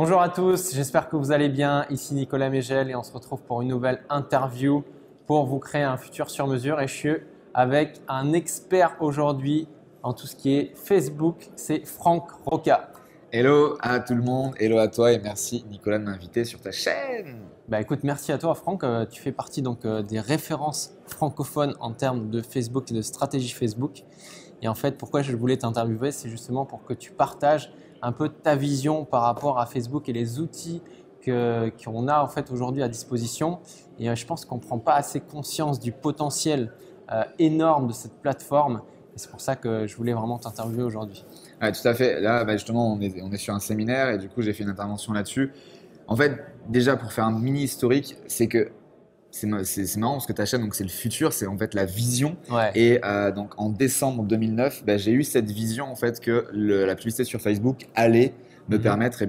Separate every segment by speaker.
Speaker 1: Bonjour à tous, j'espère que vous allez bien. Ici Nicolas Mégel et on se retrouve pour une nouvelle interview pour vous créer un futur sur mesure. Et je suis avec un expert aujourd'hui en tout ce qui est Facebook, c'est Franck Roca.
Speaker 2: Hello à tout le monde, hello à toi et merci Nicolas de m'inviter sur ta chaîne.
Speaker 1: Écoute, merci à toi Franck. Tu fais partie des références francophones en termes de Facebook et de stratégie Facebook. Et en fait, pourquoi je voulais t'interviewer, c'est justement pour que tu partages un peu ta vision par rapport à Facebook et les outils qu'on a en fait aujourd'hui à disposition. Et je pense qu'on ne prend pas assez conscience du potentiel énorme de cette plateforme. Et c'est pour ça que je voulais vraiment t'interviewer aujourd'hui.
Speaker 2: Ouais, tout à fait. Là, justement, on est sur un séminaire et du coup, j'ai fait une intervention là-dessus. En fait, déjà, pour faire un mini historique, c'est que c'est marrant parce que ta chaîne, donc c'est le futur, c'est en fait la vision.
Speaker 1: Ouais.
Speaker 2: Et donc en décembre 2009, j'ai eu cette vision en fait que la publicité sur Facebook allait me permettre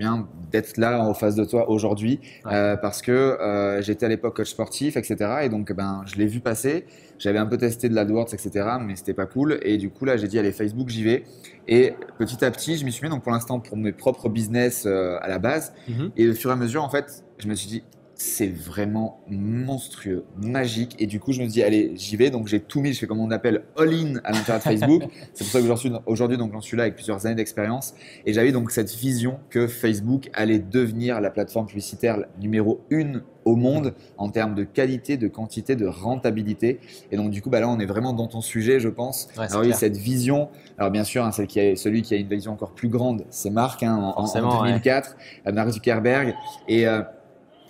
Speaker 2: d'être là en face de toi aujourd'hui parce que j'étais à l'époque coach sportif, etc. Et donc je l'ai vu passer, j'avais un peu testé de l'AdWords, etc. Mais c'était pas cool. Et du coup là j'ai dit allez Facebook j'y vais. Et petit à petit je m'y suis mis donc pour l'instant pour mes propres business à la base. Et au fur et à mesure en fait je me suis dit c'est vraiment monstrueux, magique. Et du coup, je me dis, allez, j'y vais. Donc, j'ai tout mis, je fais comme on appelle all-in à l'intérieur de Facebook. C'est pour ça que aujourd'hui, donc, j'en suis là avec plusieurs années d'expérience. Et j'avais donc cette vision que Facebook allait devenir la plateforme publicitaire numéro 1 au monde en termes de qualité, de quantité, de rentabilité. Et donc, du coup, là, on est vraiment dans ton sujet, je pense.
Speaker 1: Ouais,
Speaker 2: alors, oui, cette vision, alors bien sûr, celui qui a une vision encore plus grande, c'est Marc, en 2004, Mark Zuckerberg. Et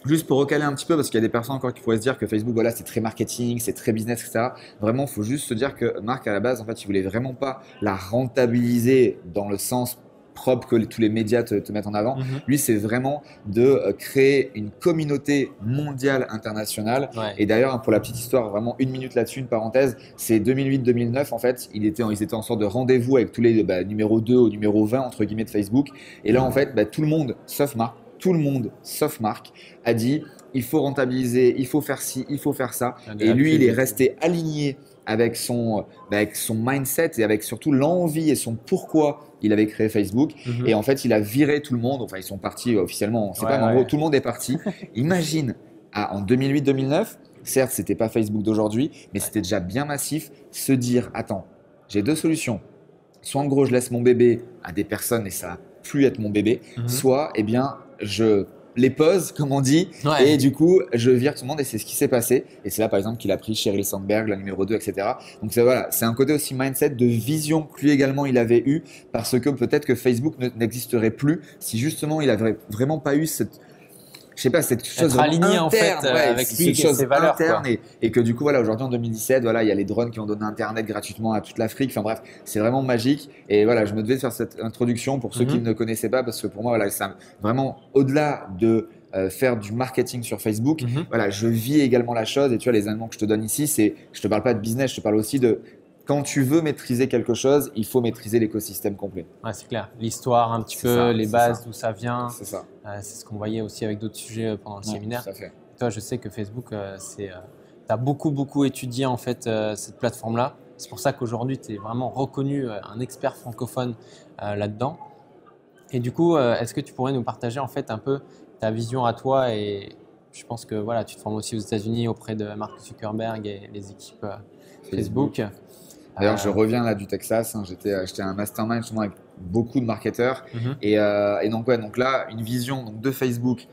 Speaker 2: juste pour recaler un petit peu, parce qu'il y a des personnes encore qui pourraient se dire que Facebook, voilà, c'est très marketing, c'est très business, etc. Vraiment, il faut juste se dire que Marc, à la base, en fait, il voulait vraiment pas la rentabiliser dans le sens propre que tous les médias te mettent en avant. Lui, c'est vraiment de créer une communauté mondiale internationale.
Speaker 1: Ouais.
Speaker 2: Et d'ailleurs, pour la petite histoire, vraiment une minute là-dessus, une parenthèse, c'est 2008-2009, en fait, ils étaient en sorte de rendez-vous avec tous les numéro 2 au numéro 20, entre guillemets, de Facebook. Et là, en fait, tout le monde, sauf Marc, a dit il faut rentabiliser, il faut faire ci, il faut faire ça. Et lui, il est resté aligné avec son mindset et avec surtout l'envie et son pourquoi il avait créé Facebook. Et en fait, il a viré tout le monde. Enfin, ils sont partis officiellement, on ne sait pas, mais en gros, tout le monde est parti. Imagine, en 2008-2009, certes, ce n'était pas Facebook d'aujourd'hui, mais c'était déjà bien massif. Se dire, attends, j'ai deux solutions. Soit en gros, je laisse mon bébé à des personnes et ça va plus être mon bébé. Soit, je les pose, comme on dit, et du coup, je vire tout le monde et c'est ce qui s'est passé. Et c'est là, par exemple, qu'il a pris Sheryl Sandberg, la numéro 2, etc. Donc, voilà, c'est un côté aussi mindset de vision que lui également, il avait eu parce que peut-être que Facebook n'existerait plus si justement, il n'avait vraiment pas eu cette chose
Speaker 1: aligné
Speaker 2: interne,
Speaker 1: en fait avec lui et ses valeurs
Speaker 2: interne et que du coup voilà aujourd'hui en 2017 voilà il y a les drones qui ont donné internet gratuitement à toute l'Afrique. Enfin bref, c'est vraiment magique et voilà je me devais de faire cette introduction pour ceux qui ne connaissaient pas parce que pour moi voilà c'est vraiment au-delà de faire du marketing sur Facebook. Voilà, je vis également la chose et tu vois les éléments que je te donne ici, c'est je te parle pas de business, je te parle aussi de quand tu veux maîtriser quelque chose, il faut maîtriser l'écosystème complet.
Speaker 1: Ouais, c'est clair. L'histoire, un petit peu, les bases, d'où ça vient.
Speaker 2: C'est ça.
Speaker 1: C'est ce qu'on voyait aussi avec d'autres sujets pendant le séminaire.
Speaker 2: Tout à fait.
Speaker 1: Toi, je sais que Facebook, tu as beaucoup étudié en fait cette plateforme-là. C'est pour ça qu'aujourd'hui, tu es vraiment reconnu un expert francophone là-dedans. Et du coup, est-ce que tu pourrais nous partager en fait un peu ta vision à toi et je pense que voilà, tu te formes aussi aux États-Unis auprès de Mark Zuckerberg et les équipes Facebook.
Speaker 2: D'ailleurs, je reviens là du Texas. J'étais à un mastermind justement avec beaucoup de marketeurs. Et donc là, une vision de Facebook,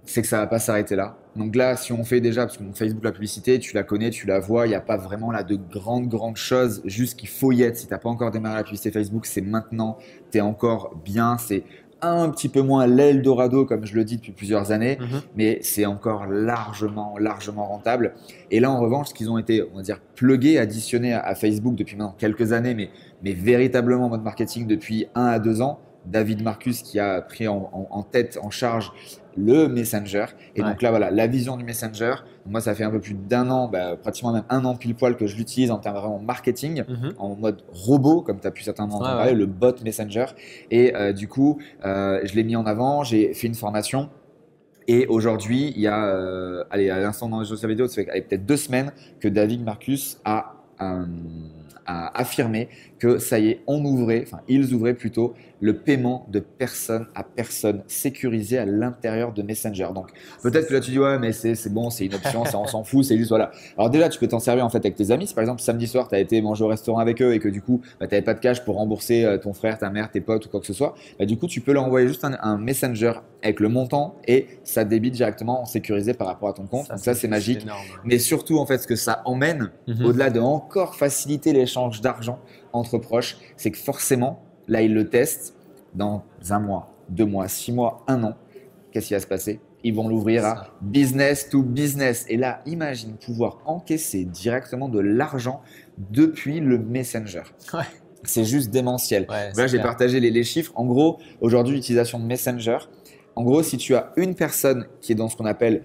Speaker 2: c'est que ça va pas s'arrêter là. Donc là, si on fait déjà, parce que Facebook, la publicité, tu la connais, tu la vois, il n'y a pas vraiment là de grandes choses, juste qu'il faut y être. Si tu n'as pas encore démarré la publicité Facebook, c'est maintenant, tu es encore bien, c'est un petit peu moins l'Eldorado comme je le dis depuis plusieurs années, mais c'est encore largement rentable. Et là, en revanche, ce qu'ils ont été, on va dire, plugués, additionnés à Facebook depuis maintenant quelques années, mais véritablement en mode marketing depuis 1 à 2 ans, David Marcus qui a pris en tête, en charge le Messenger. Et donc là, voilà, la vision du Messenger. Donc moi, ça fait un peu plus d'1 an, pratiquement même 1 an pile poil que je l'utilise en termes vraiment marketing, en mode robot, comme tu as pu certainement entendre parler, le bot Messenger. Et du coup, je l'ai mis en avant, j'ai fait une formation. Et aujourd'hui, il y a, à l'instant dans les social vidéo, ça fait peut-être 2 semaines que David Marcus a a affirmé que ça y est, ils ouvraient plutôt le paiement de personne à personne sécurisé à l'intérieur de Messenger. Donc peut-être que là tu dis ouais mais c'est bon, c'est une option, ça on s'en fout, c'est juste voilà. Alors déjà tu peux t'en servir en fait avec tes amis. Si par exemple samedi soir tu as été manger au restaurant avec eux et que du coup tu n'avais pas de cash pour rembourser ton frère, ta mère, tes potes ou quoi que ce soit, du coup tu peux leur envoyer juste un Messenger avec le montant et ça débite directement en sécurisé par rapport à ton compte. Donc ça c'est magique.
Speaker 1: Énorme.
Speaker 2: Mais surtout en fait ce que ça emmène au-delà de encore faciliter l'échange d'argent entre proches, c'est que forcément là, ils le testent dans 1 mois, 2 mois, 6 mois, 1 an. Qu'est-ce qui va se passer? Ils vont l'ouvrir à business to business. Et là, imagine pouvoir encaisser directement de l'argent depuis le Messenger.
Speaker 1: Ouais.
Speaker 2: C'est juste démentiel.
Speaker 1: Ouais,
Speaker 2: là, j'ai
Speaker 1: clair.
Speaker 2: partagé les chiffres. En gros, aujourd'hui, l'utilisation de Messenger. En gros, si tu as une personne qui est dans ce qu'on appelle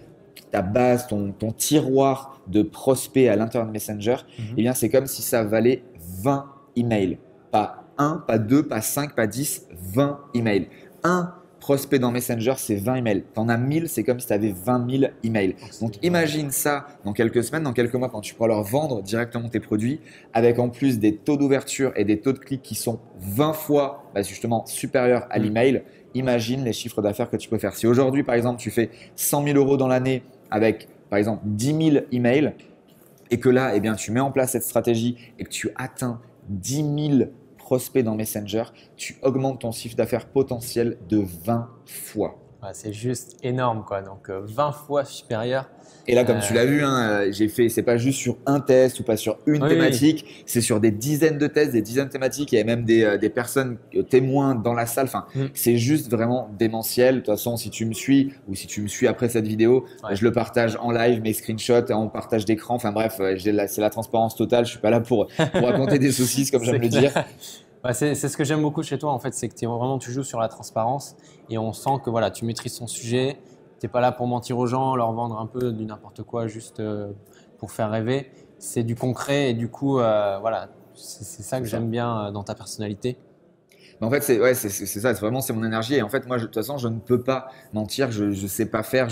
Speaker 2: ta base, ton tiroir de prospects à l'intérieur de Messenger, eh bien, c'est comme si ça valait 20 emails. Pas 1, pas 2, pas 5, pas 10, 20 emails. Un prospect dans Messenger, c'est 20 emails. Tu en as 1000, c'est comme si tu avais 20 000 emails. Donc imagine ça dans quelques semaines, dans quelques mois, quand tu pourras leur vendre directement tes produits, avec en plus des taux d'ouverture et des taux de clics qui sont 20 fois justement supérieurs à l'email. Imagine les chiffres d'affaires que tu peux faire. Si aujourd'hui, par exemple, tu fais 100 000 euros dans l'année avec, par exemple, 10 000 emails et que là, eh bien, tu mets en place cette stratégie et que tu atteins 10 000 prospects dans Messenger, tu augmentes ton chiffre d'affaires potentiel de 20 fois.
Speaker 1: Ouais, c'est juste énorme, quoi. Donc 20 fois supérieur.
Speaker 2: Et là, comme tu l'as vu, j'ai fait, c'est pas juste sur un test ou pas sur une thématique, c'est sur des dizaines de tests, des dizaines de thématiques. Il y a même des personnes témoins dans la salle. Enfin, c'est juste vraiment démentiel. De toute façon, si tu me suis ou si tu me suis après cette vidéo, je le partage en live, mes screenshots, en partage d'écran. Enfin bref, c'est la transparence totale. Je suis pas là pour raconter des saucisses comme j'aime le dire.
Speaker 1: Ouais, c'est ce que j'aime beaucoup chez toi, en fait, c'est que tu joues sur la transparence et on sent que voilà, tu maîtrises ton sujet. Tu n'es pas là pour mentir aux gens, leur vendre un peu du n'importe quoi juste pour faire rêver. C'est du concret et du coup, voilà, c'est ça que j'aime bien dans ta personnalité.
Speaker 2: Mais en fait, c'est ça, c'est mon énergie. Et en fait, moi, de toute façon, je ne peux pas mentir, je ne sais pas faire.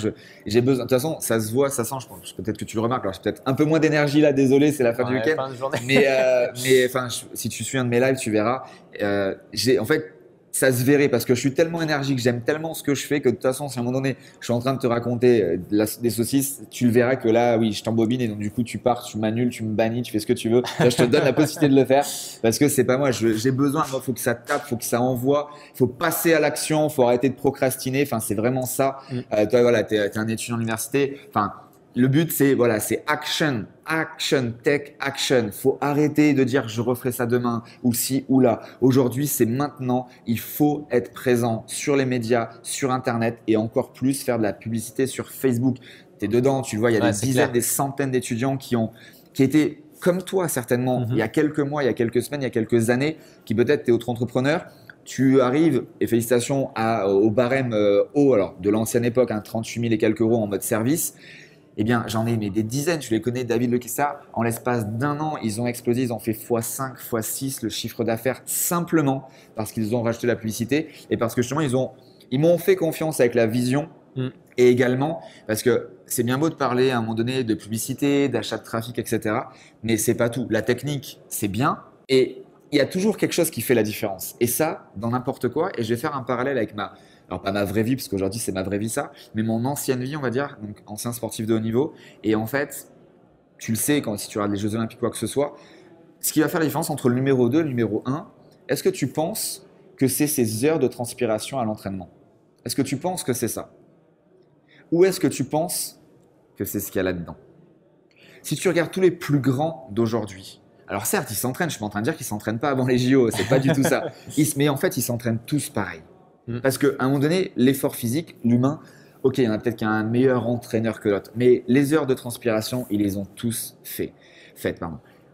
Speaker 2: J'ai besoin. De toute façon, ça se voit, ça sent. Peut-être que tu le remarques. Alors, j'ai peut-être un peu moins d'énergie là, désolé, c'est la fin du week-end.
Speaker 1: Fin de journée.
Speaker 2: Mais enfin, si tu suis un de mes lives, tu verras. En fait, ça se verrait parce que je suis tellement énergique, j'aime tellement ce que je fais que de toute façon, si à un moment donné, je suis en train de te raconter des saucisses, tu le verras que là, oui, je t'embobine et donc du coup, tu pars, tu m'annules, tu me bannis, tu fais ce que tu veux. Là, je te donne la possibilité de le faire parce que c'est pas moi. J'ai besoin, moi, faut que ça tape, faut que ça envoie, faut passer à l'action, faut arrêter de procrastiner. Enfin, c'est vraiment ça. Toi, voilà, t'es un étudiant à l'université. Enfin, le but, c'est action, take action. Faut arrêter de dire je referai ça demain ou ci ou là. Aujourd'hui, c'est maintenant. Il faut être présent sur les médias, sur Internet et encore plus faire de la publicité sur Facebook. Tu es dedans, tu le vois, il y a des dizaines, des centaines d'étudiants qui étaient comme toi certainement il y a quelques mois, il y a quelques semaines, il y a quelques années, qui peut-être t'es autre entrepreneur. Tu arrives, et félicitations au barème haut, alors de l'ancienne époque, 38 000 et quelques euros en mode service. Eh bien, j'en ai des dizaines, tu les connais, David Lekessa. En l'espace d'1 an, ils ont explosé, ils ont fait x5, x6 le chiffre d'affaires simplement parce qu'ils ont rajouté la publicité et parce que justement, ils m'ont fait confiance avec la vision et également parce que c'est bien beau de parler à un moment donné de publicité, d'achat de trafic, etc. Mais c'est pas tout. La technique, c'est bien et il y a toujours quelque chose qui fait la différence. Et ça, dans n'importe quoi. Et je vais faire un parallèle avec alors pas ma vraie vie, parce qu'aujourd'hui c'est ma vraie vie ça, mais mon ancienne vie, on va dire, donc ancien sportif de haut niveau. Et en fait, tu le sais, si tu regardes les Jeux Olympiques ou quoi que ce soit, ce qui va faire la différence entre le numéro 2 et le numéro 1, est-ce que tu penses que c'est ces heures de transpiration à l'entraînement? Est-ce que tu penses que c'est ça? Ou est-ce que tu penses que c'est ce qu'il y a là-dedans? Si tu regardes tous les plus grands d'aujourd'hui, alors certes, ils s'entraînent, je suis pas en train de dire qu'ils s'entraînent pas avant les JO, c'est pas du tout ça. Mais en fait, ils s'entraînent tous pareil. Parce qu'à un moment donné, l'effort physique, l'humain, ok, il y en a peut-être qui a un meilleur entraîneur que l'autre, mais les heures de transpiration, ils les ont tous faites.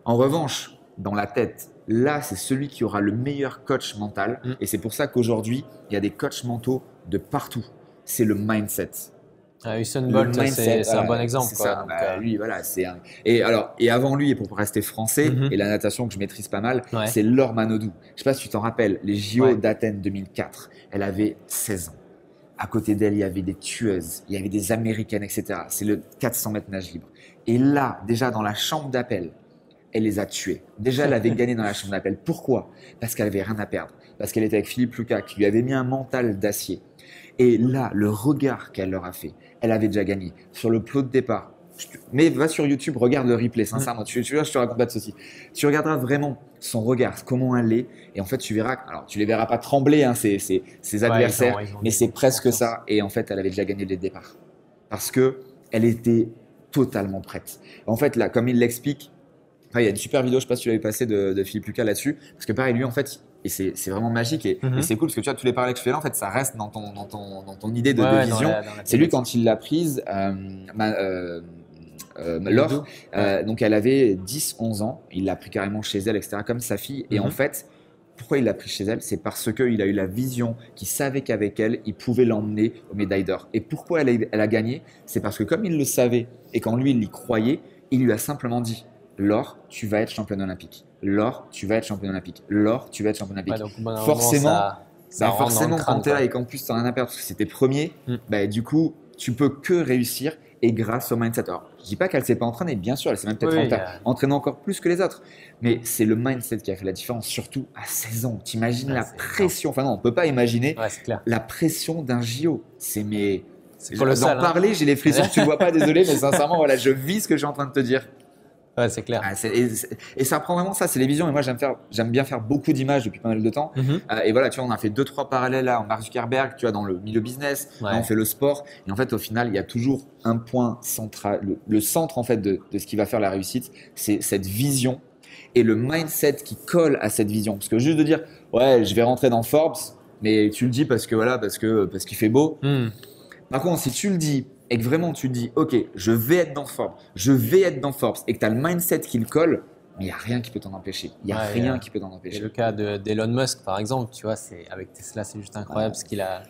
Speaker 2: En revanche, dans la tête, là, c'est celui qui aura le meilleur coach mental. Et c'est pour ça qu'aujourd'hui, il y a des coachs mentaux de partout. C'est le mindset.
Speaker 1: Usain Bolt, c'est un bon exemple.
Speaker 2: C'est ça. Lui, voilà, et avant lui, et pour rester français, et la natation que je maîtrise pas mal, c'est Laure Manodou. Je sais pas si tu t'en rappelles, les JO d'Athènes 2004. Elle avait 16 ans. À côté d'elle, il y avait des tueuses, il y avait des américaines, etc. C'est le 400 mètres nage libre. Et là, déjà dans la chambre d'appel, elle les a tués. Déjà, elle avait gagné dans la chambre d'appel. Pourquoi? Parce qu'elle avait rien à perdre. Parce qu'elle était avec Philippe Lucas, qui lui avait mis un mental d'acier. Et là, le regard qu'elle leur a fait, elle avait déjà gagné. Sur le plot de départ, mais va sur YouTube, regarde le replay, sincèrement. Tu vois, je te raconte pas de ceci. Tu regarderas vraiment son regard, comment elle est, et en fait, tu verras. Alors, tu les verras pas trembler, hein, ses adversaires, mais c'est presque ça. Et en fait, elle avait déjà gagné dès le départ, parce que elle était totalement prête. En fait, là, comme il l'explique, il y a une super vidéo, je sais pas si tu l'avais passé de Philippe Lucas là-dessus, parce que pareil, lui, en fait. Et c'est vraiment magique et c'est cool parce que tu vois, tous les parallèles que je fais là, en fait, ça reste dans ton idée de vision. C'est lui quand il l'a prise. Laure, donc elle avait 10-11 ans, il l'a pris carrément chez elle, etc., comme sa fille. Et en fait, pourquoi il l'a pris chez elle? C'est parce qu'il a eu la vision, qu'il savait qu'avec elle, il pouvait l'emmener aux médailles d'or. Et pourquoi elle a gagné? C'est parce que comme il le savait et qu'en lui, il y croyait, il lui a simplement dit Laure, tu vas être championne olympique. Laure, tu vas être championne olympique. Laure, tu vas être championne olympique.
Speaker 1: Ouais, donc,
Speaker 2: forcément, quand tu es là et qu'en plus tu n'as rien à perdre parce que c'était premier, du coup, tu peux que réussir et grâce au mindset. Alors, je dis pas qu'elle s'est pas entraînée, bien sûr, elle s'est même peut-être entraînée encore plus que les autres. Mais c'est le mindset qui a fait la différence, surtout à 16 ans. Tu imagines la pression, enfin non, on peut pas imaginer la pression d'un JO. C'est
Speaker 1: colossal.
Speaker 2: D'en parler, j'ai les frissons, tu le vois pas, désolé, mais sincèrement, voilà, je vis ce que je suis en train de te dire.
Speaker 1: Ouais, c'est clair.
Speaker 2: Et ça prend vraiment ça, c'est les visions. Et moi, j'aime bien faire beaucoup d'images depuis pas mal de temps. Et voilà, tu vois, on a fait 2-3 parallèles là en Mark Zuckerberg, tu vois, dans le milieu business. Là, on fait le sport. Et en fait, au final, il y a toujours un point central. Le centre, en fait, de ce qui va faire la réussite, c'est cette vision et le mindset qui colle à cette vision. Parce que juste de dire, ouais, je vais rentrer dans Forbes, mais tu le dis parce qu'il fait beau. Par contre, si tu le dis et que vraiment tu te dis, ok, je vais être dans Forbes, et que tu as le mindset qui le colle, mais il n'y a rien qui peut t'en empêcher. Il n'y a rien qui peut t'en empêcher.
Speaker 1: C'est le cas d'Elon Musk, par exemple, tu vois, avec Tesla, c'est juste incroyable ce qu'il a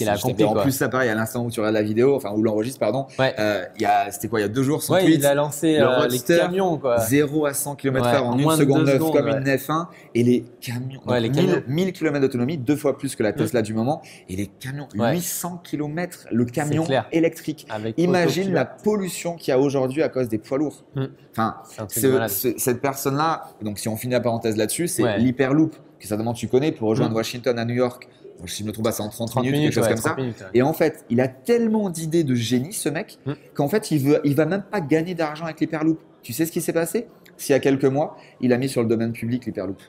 Speaker 1: accompli.
Speaker 2: En plus, ça pareil, à l'instant où tu regardes la vidéo, enfin où l'enregistre, pardon, c'était quoi, il y a 2 jours, son tweet,
Speaker 1: il a lancé les camions, quoi.
Speaker 2: 0 à 100 km/h en 1 seconde 9 comme une F1, et les camions,
Speaker 1: les camions.
Speaker 2: 1000 km d'autonomie, 2 fois plus que la Tesla du moment, et les camions, 800 km, le camion électrique. Imagine la pollution qu'il y a aujourd'hui à cause des poids lourds. Enfin, cette personne-là, donc si on finit la parenthèse là-dessus, c'est l'Hyperloop, que certainement tu connais, pour rejoindre Washington à New York. Si je me trompe pas, c'est en 30 minutes, quelque chose comme ça. Et en fait, il a tellement d'idées de génie, ce mec, qu'en fait, il va même pas gagner d'argent avec l'Hyperloop. Tu sais ce qui s'est passé? S'il y a quelques mois, il a mis sur le domaine public l'Hyperloop.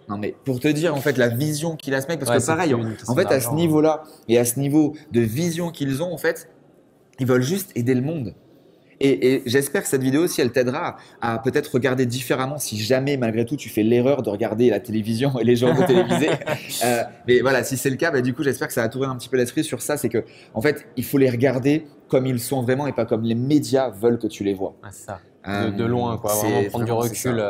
Speaker 2: Non, mais pour te dire, en fait, la vision qu'il a, ce mec, parce que pareil, en fait, à ce niveau-là et à ce niveau de vision qu'ils ont, en fait, ils veulent juste aider le monde. Et j'espère que cette vidéo aussi, elle t'aidera à peut-être regarder différemment si jamais, malgré tout, tu fais l'erreur de regarder la télévision et les journaux télévisés. Mais voilà, si c'est le cas, du coup, j'espère que ça va t'ouvrir un petit peu l'esprit sur ça. C'est que, en fait, il faut les regarder comme ils sont vraiment et pas comme les médias veulent que tu les vois.
Speaker 1: C'est ça. De loin, quoi. Vraiment prendre du recul.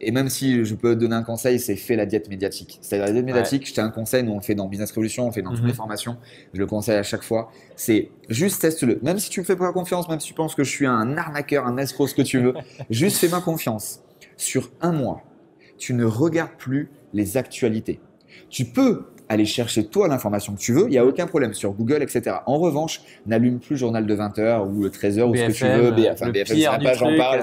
Speaker 2: Et même si je peux te donner un conseil, c'est fais la diète médiatique. C'est-à-dire la diète médiatique, je t'ai un conseil, nous on le fait dans Business Revolution, on le fait dans toutes les formations, je le conseille à chaque fois, c'est juste teste-le. Même si tu me fais pas confiance, même si tu penses que je suis un arnaqueur, un escroc, ce que tu veux, juste fais-moi confiance. Sur 1 mois, tu ne regardes plus les actualités. Tu peux aller chercher toi l'information que tu veux, il n'y a aucun problème sur Google, etc. En revanche, n'allume plus le journal de 20h ou le 13h ou ce que tu veux. BFM, c'est la page, j'en parle.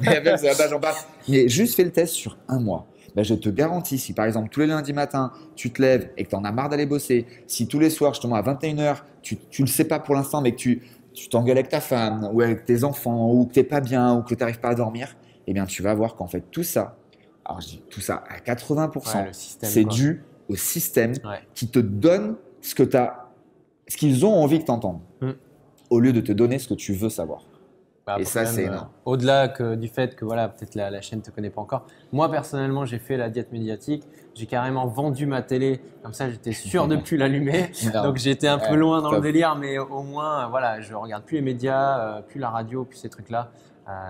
Speaker 2: BFM, c'est la page, j'en parle. Mais juste fais le test sur 1 mois. Je te garantis, si par exemple tous les lundis matin, tu te lèves et que tu en as marre d'aller bosser, si tous les soirs, justement à 21h, tu ne le sais pas pour l'instant, mais que tu t'engueules avec ta femme ou avec tes enfants ou que tu n'es pas bien ou que tu n'arrives pas à dormir, eh bien tu vas voir qu'en fait tout ça, alors je dis tout ça à 80%, c'est dû au système qui te donne ce qu'ils ont envie que tu entendes au lieu de te donner ce que tu veux savoir. Et ça, c'est énorme.
Speaker 1: Au-delà du fait que voilà, peut-être la chaîne ne te connaît pas encore. Moi, personnellement, j'ai fait la diète médiatique. J'ai carrément vendu ma télé. Comme ça, j'étais sûr de ne plus l'allumer. Donc, j'étais un peu loin dans le délire. Mais au moins, voilà, je ne regarde plus les médias, plus la radio, plus ces trucs-là.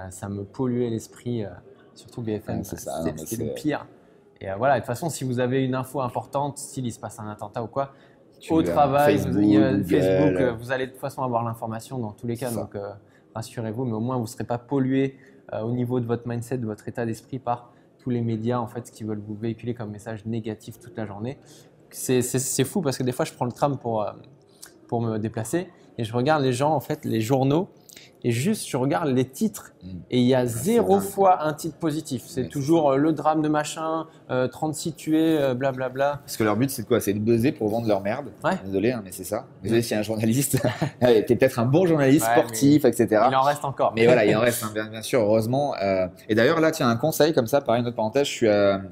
Speaker 1: Ça me polluait l'esprit, surtout BFM. C'était le pire. Et voilà, de toute façon, si vous avez une info importante, s'il se passe un attentat ou quoi, au travail, Facebook, vous allez de toute façon avoir l'information dans tous les cas. Donc, rassurez-vous, mais au moins vous ne serez pas pollué au niveau de votre mindset, de votre état d'esprit par tous les médias en fait, qui veulent vous véhiculer comme message négatif toute la journée. C'est fou parce que des fois, je prends le tram pour me déplacer et je regarde les gens, en fait, les journaux. et juste je regarde les titres et il y a 0 fois un titre positif. C'est toujours le drame de machin, 36 tués, blablabla.
Speaker 2: Parce que leur but, c'est de quoi? C'est de buzzer pour vendre leur merde.
Speaker 1: Ouais.
Speaker 2: Désolé, hein, mais c'est ça. Désolé s'il y a un journaliste. T'es peut-être un bon journaliste sportif, etc.
Speaker 1: Il en reste encore.
Speaker 2: Mais voilà, il en reste, hein, bien sûr, heureusement. Et d'ailleurs, là, tiens, un conseil comme ça, pareil, une autre parenthèse.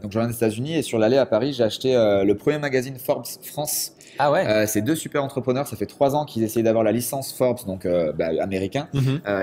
Speaker 2: Donc, je reviens des États-Unis et sur l'allée à Paris, j'ai acheté le premier magazine Forbes France.
Speaker 1: Ah ouais.
Speaker 2: C'est 2 super entrepreneurs. Ça fait 3 ans qu'ils essayaient d'avoir la licence Forbes, donc américain.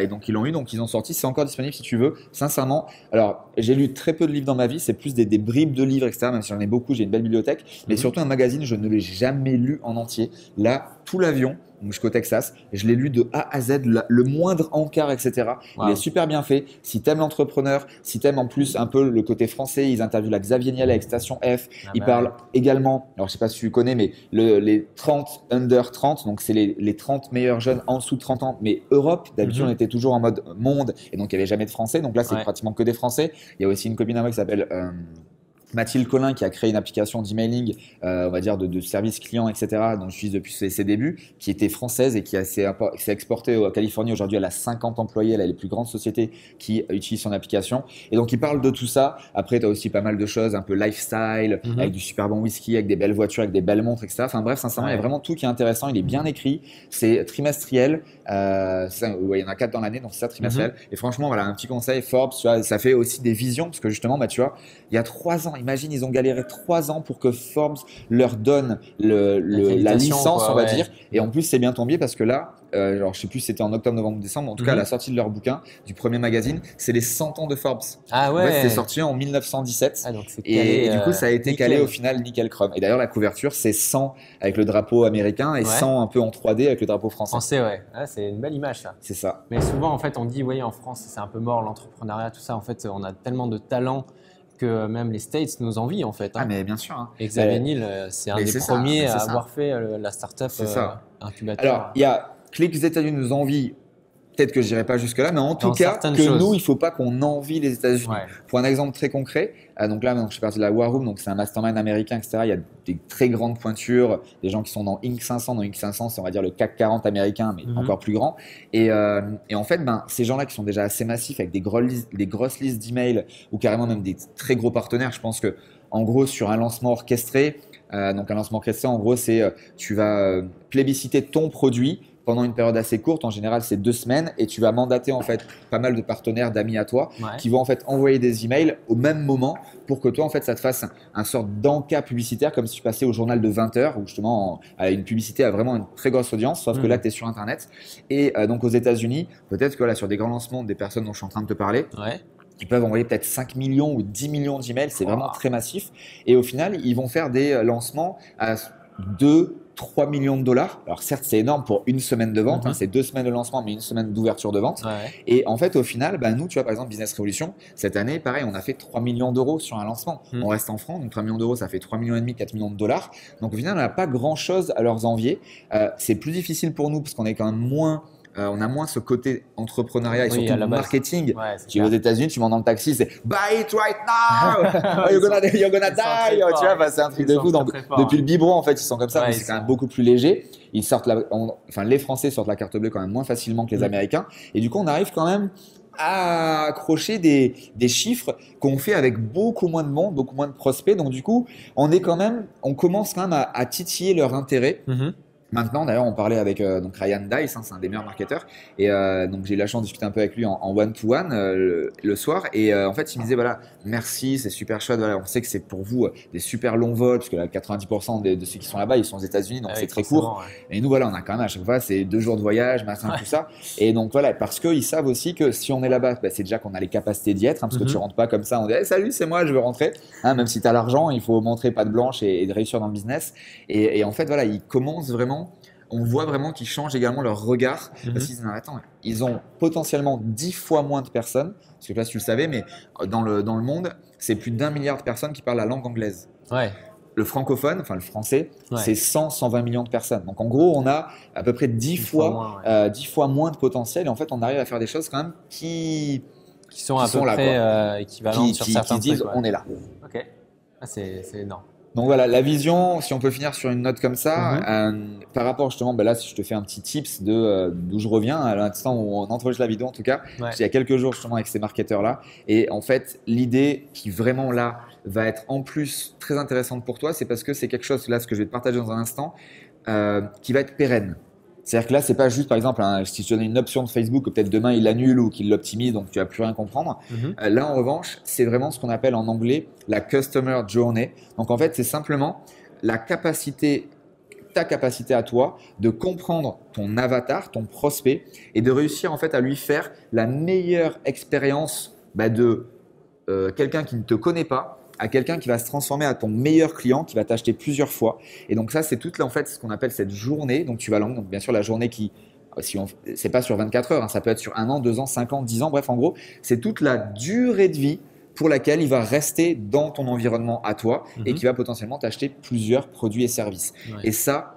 Speaker 2: Et donc ils l'ont eu, donc ils ont sorti. C'est encore disponible si tu veux. Sincèrement, alors j'ai lu très peu de livres dans ma vie. C'est plus des bribes de livres, etc. Même si j'en ai beaucoup, j'ai une belle bibliothèque. Mais surtout un magazine, je ne l'ai jamais lu en entier. Là, tout l'avion. Donc jusqu'au Texas, je l'ai lu de A à Z, le moindre encart, etc.
Speaker 1: Wow.
Speaker 2: Il est super bien fait. Si t'aimes l'entrepreneur, si t'aimes en plus un peu le côté français, ils interviewent la Xavier Niel avec Station F. Ils parlent également, alors je sais pas si tu connais, mais les 30 under 30, donc c'est les 30 meilleurs jeunes en dessous de 30 ans. Mais Europe, d'habitude on était toujours en mode monde et donc il n'y avait jamais de français. Donc là c'est pratiquement que des français. Il y a aussi une copine à moi qui s'appelle Mathilde Collin qui a créé une application d'emailing, on va dire de service client, etc. dont je suis depuis ses débuts, qui était française et qui s'est exportée à Californie. Aujourd'hui, elle a 50 employés, elle a les plus grandes sociétés qui utilisent son application. Et donc, il parle de tout ça. Après, tu as aussi pas mal de choses, un peu lifestyle, avec du super bon whisky, avec des belles voitures, avec des belles montres, etc. Enfin bref, sincèrement, il y a vraiment tout qui est intéressant. Il est bien écrit, c'est trimestriel. Il y en a 4 dans l'année, donc c'est ça, trimestriel. Et franchement, voilà, un petit conseil, Forbes, tu vois, ça fait aussi des visions, parce que justement, tu vois, il y a 3 ans, imagine, ils ont galéré 3 ans pour que Forbes leur donne la licence, on va dire. Et en plus, c'est bien tombé parce que là, alors je sais plus si c'était en octobre, novembre, décembre, en tout cas, à la sortie de leur bouquin, du premier magazine, c'est les 100 ans de Forbes.
Speaker 1: Ah ouais.
Speaker 2: En fait, c'était sorti en 1917.
Speaker 1: Ah, donc c'est calé,
Speaker 2: et du coup, ça a été
Speaker 1: nickel.
Speaker 2: calé au final nickel chrome. Et d'ailleurs, la couverture, c'est 100 avec le drapeau américain et 100 un peu en 3D avec le drapeau français.
Speaker 1: Français, ouais. Ah, c'est une belle image, ça.
Speaker 2: C'est ça.
Speaker 1: Mais souvent, en fait, on dit, oui, en France, c'est un peu mort, l'entrepreneuriat, tout ça. En fait, on a tellement de talent que même les States nous envient, en fait.
Speaker 2: Ah, mais bien sûr. Hein.
Speaker 1: Et Xavier Niel, c'est un des premiers à avoir fait la startup incubateur.
Speaker 2: Alors, il y a que les États-Unis nous envient. Peut-être que je n'irai pas jusque-là, mais en tout cas, que nous, il ne faut pas qu'on envie les États-Unis. Ouais. Pour un exemple très concret, donc là, je suis parti de la War Room, donc c'est un mastermind américain, etc. Il y a des très grandes pointures, des gens qui sont dans Inc 500. Dans Inc 500, c'est on va dire le CAC 40 américain, mais encore plus grand. Et en fait, ces gens-là qui sont déjà assez massifs, avec des grosses listes d'emails ou carrément même des très gros partenaires, je pense que en gros, sur un lancement orchestré, donc un lancement orchestré, en gros, c'est tu vas plébisciter ton produit pendant une période assez courte, en général c'est 2 semaines, et tu vas mandater en fait pas mal de partenaires, d'amis à toi, qui vont en fait envoyer des emails au même moment pour que toi en fait ça te fasse un sorte d'encas publicitaire, comme si tu passais au journal de 20 heures, où justement une publicité a vraiment une très grosse audience, sauf que là tu es sur internet. Et donc aux États-Unis, peut-être que là sur des grands lancements des personnes dont je suis en train de te parler, ils peuvent envoyer peut-être 5 millions ou 10 millions d'emails, c'est vraiment très massif. Et au final, ils vont faire des lancements à 2-3 millions de dollars. Alors certes, c'est énorme pour une semaine de vente, c'est 2 semaines de lancement, mais une semaine d'ouverture de vente. Et en fait, au final, nous, tu vois, par exemple, Business Revolution, cette année, pareil, on a fait 3 millions d'euros sur un lancement. On reste en francs, donc 3 millions d'euros, ça fait 3 millions et demi, 4 millions de dollars. Donc au final, on n'a pas grand-chose à leur envier. C'est plus difficile pour nous parce qu'on est quand même moins... on a moins ce côté entrepreneuriat et surtout marketing. Tu vas aux États-Unis, tu montes dans le taxi, c'est buy it right now, you're gonna die. Tu vois, c'est un truc de fou. Donc, depuis le biberon, en fait, ils sont comme ça, mais c'est quand même beaucoup plus léger. Ils sortent les Français sortent la carte bleue quand même moins facilement que les Américains. Et du coup, on arrive quand même à accrocher des chiffres qu'on fait avec beaucoup moins de monde, beaucoup moins de prospects. Donc, du coup, on commence quand même à titiller leur intérêt. Maintenant, d'ailleurs, on parlait avec donc Ryan Dice, c'est un des meilleurs marketeurs, et donc j'ai eu la chance de discuter un peu avec lui en one-to-one le soir, et en fait, il me disait voilà, merci, c'est super chouette, voilà, on sait que c'est pour vous des super longs vols, parce que là, 90% de ceux qui sont là-bas, ils sont aux États-Unis, donc c'est très court. Et nous, voilà, on a quand même à chaque fois, c'est 2 jours de voyage, machin, tout ça. Et donc voilà, parce qu'ils savent aussi que si on est là-bas, c'est déjà qu'on a les capacités d'y être, parce que tu rentres pas comme ça, on dit hey, salut, c'est moi, je veux rentrer. Même si tu as l'argent, il faut montrer patte blanche et de réussir dans le business. Et en fait, voilà, ils commencent vraiment. On voit vraiment qu'ils changent également leur regard parce qu'ils disent attends, ils ont potentiellement 10 fois moins de personnes, parce que je sais pas si tu le savais, mais dans le monde, c'est plus d'1 milliard de personnes qui parlent la langue anglaise. Le francophone, enfin le français, c'est 100-120 millions de personnes. Donc en gros, on a à peu près 10 fois moins de potentiel, et en fait, on arrive à faire des choses quand même qui sont
Speaker 1: à peu près équivalentes sur certains
Speaker 2: qui disent on est là.
Speaker 1: Ok, c'est énorme.
Speaker 2: Donc voilà, la vision, si on peut finir sur une note comme ça, par rapport justement, là, si je te fais un petit tips d'où je reviens, à l'instant où on enregistre la vidéo en tout cas, il y a quelques jours justement avec ces marketeurs-là. Et en fait, l'idée qui vraiment là va être en plus très intéressante pour toi, c'est parce que c'est quelque chose, là, ce que je vais te partager dans un instant, qui va être pérenne. C'est-à-dire que là, c'est pas juste, par exemple, si tu donnes une option de Facebook, que peut-être demain il l'annule ou qu'il l'optimise, donc tu vas plus rien comprendre. Là, en revanche, c'est vraiment ce qu'on appelle en anglais la Customer Journey. Donc, en fait, c'est simplement ta capacité à toi de comprendre ton avatar, ton prospect, et de réussir en fait à lui faire la meilleure expérience de quelqu'un qui ne te connaît pas à quelqu'un qui va se transformer à ton meilleur client, qui va t'acheter plusieurs fois. Et donc ça, c'est toute en fait ce qu'on appelle cette journée. Donc tu vas donc bien sûr la journée qui, c'est pas sur 24 heures, ça peut être sur 1 an, 2 ans, 5 ans, 10 ans. Bref, en gros, c'est toute la durée de vie pour laquelle il va rester dans ton environnement à toi et qui va potentiellement t'acheter plusieurs produits et services. Et ça,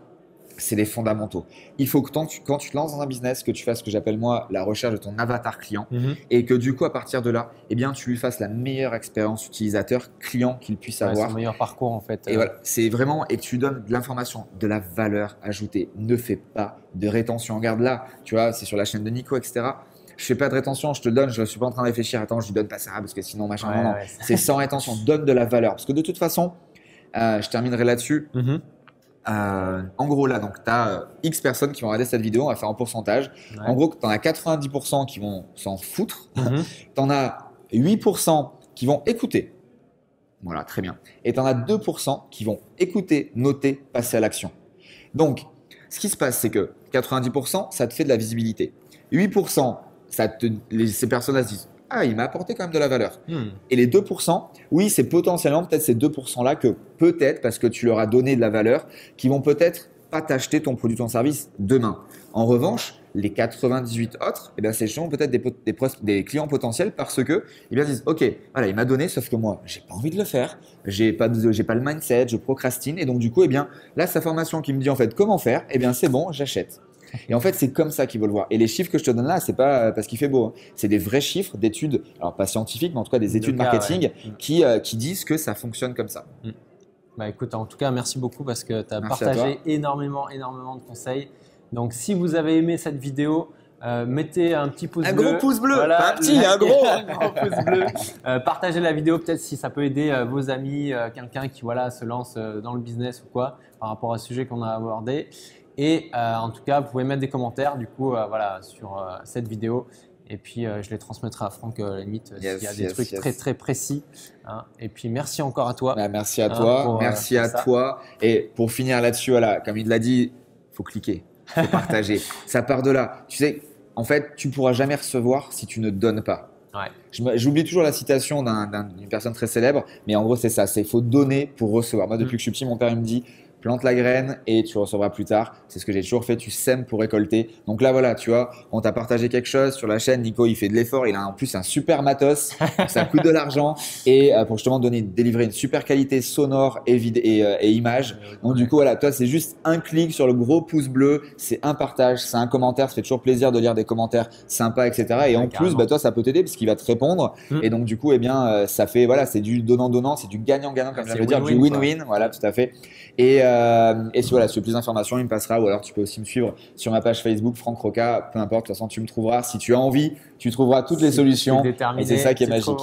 Speaker 2: c'est les fondamentaux. Il faut que quand tu te lances dans un business, que tu fasses ce que j'appelle moi la recherche de ton avatar client et que du coup, à partir de là, tu lui fasses la meilleure expérience utilisateur client qu'il puisse avoir.
Speaker 1: Son meilleur parcours en fait.
Speaker 2: Et voilà, c'est vraiment, et que tu lui donnes de l'information, de la valeur ajoutée. Ne fais pas de rétention. Regarde là, tu vois, c'est sur la chaîne de Nico, etc. Je fais pas de rétention, je te donne, je ne suis pas en train de réfléchir, attends, je lui donne pas ça parce que sinon machin. Non. C'est sans rétention, donne de la valeur. Parce que de toute façon, je terminerai là-dessus. En gros là, donc tu as X personnes qui vont regarder cette vidéo, on va faire un pourcentage. En gros, tu en as 90% qui vont s'en foutre, tu en as 8% qui vont écouter. Voilà, très bien. Et tu en as 2% qui vont écouter, noter, passer à l'action. Donc, ce qui se passe, c'est que 90%, ça te fait de la visibilité. 8%, ces personnes-là se disent « Ah, il m'a apporté quand même de la valeur. Et les 2%, oui, c'est potentiellement peut-être ces 2%-là que peut-être, parce que tu leur as donné de la valeur, qui vont peut-être pas t'acheter ton produit, ton service demain. En revanche, les 98 autres, c'est justement peut-être des clients potentiels parce que ils disent ok, voilà, il m'a donné, sauf que moi, j'ai pas envie de le faire, j'ai pas le mindset, je procrastine et donc du coup, là, sa formation qui me dit en fait comment faire, c'est bon, j'achète. Et en fait, c'est comme ça qu'ils veulent voir. Et les chiffres que je te donne là, c'est pas parce qu'il fait beau. C'est des vrais chiffres d'études, alors pas scientifiques, mais en tout cas des études marketing qui disent que ça fonctionne comme ça.
Speaker 1: Écoute, en tout cas, merci beaucoup parce que tu as partagé énormément de conseils. Donc, si vous avez aimé cette vidéo, mettez un petit pouce bleu.
Speaker 2: Un gros pouce bleu,
Speaker 1: voilà,
Speaker 2: pas un petit, un gros.
Speaker 1: Un gros pouce bleu. Partagez la vidéo peut-être si ça peut aider vos amis, quelqu'un qui se lance dans le business ou quoi par rapport au sujet qu'on a abordé. Et en tout cas, vous pouvez mettre des commentaires du coup sur cette vidéo. Et puis, je les transmettrai à Franck à la limite s'il y a des trucs très, très précis. Et puis, merci encore à toi.
Speaker 2: Merci à toi. Merci à toi. Et pour finir là-dessus, comme il l'a dit, il faut cliquer, il faut partager. Ça part de là. Tu sais, en fait, tu ne pourras jamais recevoir si tu ne donnes pas. J'oublie toujours la citation d'une personne très célèbre, mais en gros, c'est ça. Il faut donner pour recevoir. Moi, depuis que je suis petit, mon père il me dit plante la graine et tu recevras plus tard. C'est ce que j'ai toujours fait. Tu sèmes pour récolter. Donc là, voilà, tu vois, on t'a partagé quelque chose sur la chaîne. Nico, il fait de l'effort. Il a en plus un super matos. Ça coûte de l'argent. Et pour justement délivrer une super qualité sonore et image. Donc du coup, voilà, toi, c'est juste un clic sur le gros pouce bleu. C'est un partage, c'est un commentaire. Ça fait toujours plaisir de lire des commentaires sympas, etc. Et en plus, toi, ça peut t'aider parce qu'il va te répondre. Et donc du coup, ça fait, c'est du donnant-donnant. C'est du gagnant-gagnant, comme je viens de dire, du win-win. Voilà, tout à fait. Et si tu veux plus d'informations, il me passera, ou alors tu peux aussi me suivre sur ma page Facebook, Franck Roca, peu importe, de toute façon tu me trouveras. Si tu as envie, tu trouveras toutes les solutions. Et c'est ça qui est magique.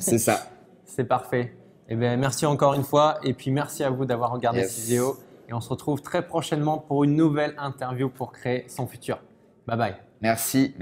Speaker 2: C'est ça.
Speaker 1: C'est parfait. Merci encore une fois et puis merci à vous d'avoir regardé cette vidéo. Et on se retrouve très prochainement pour une nouvelle interview pour créer son futur. Bye bye.
Speaker 2: Merci.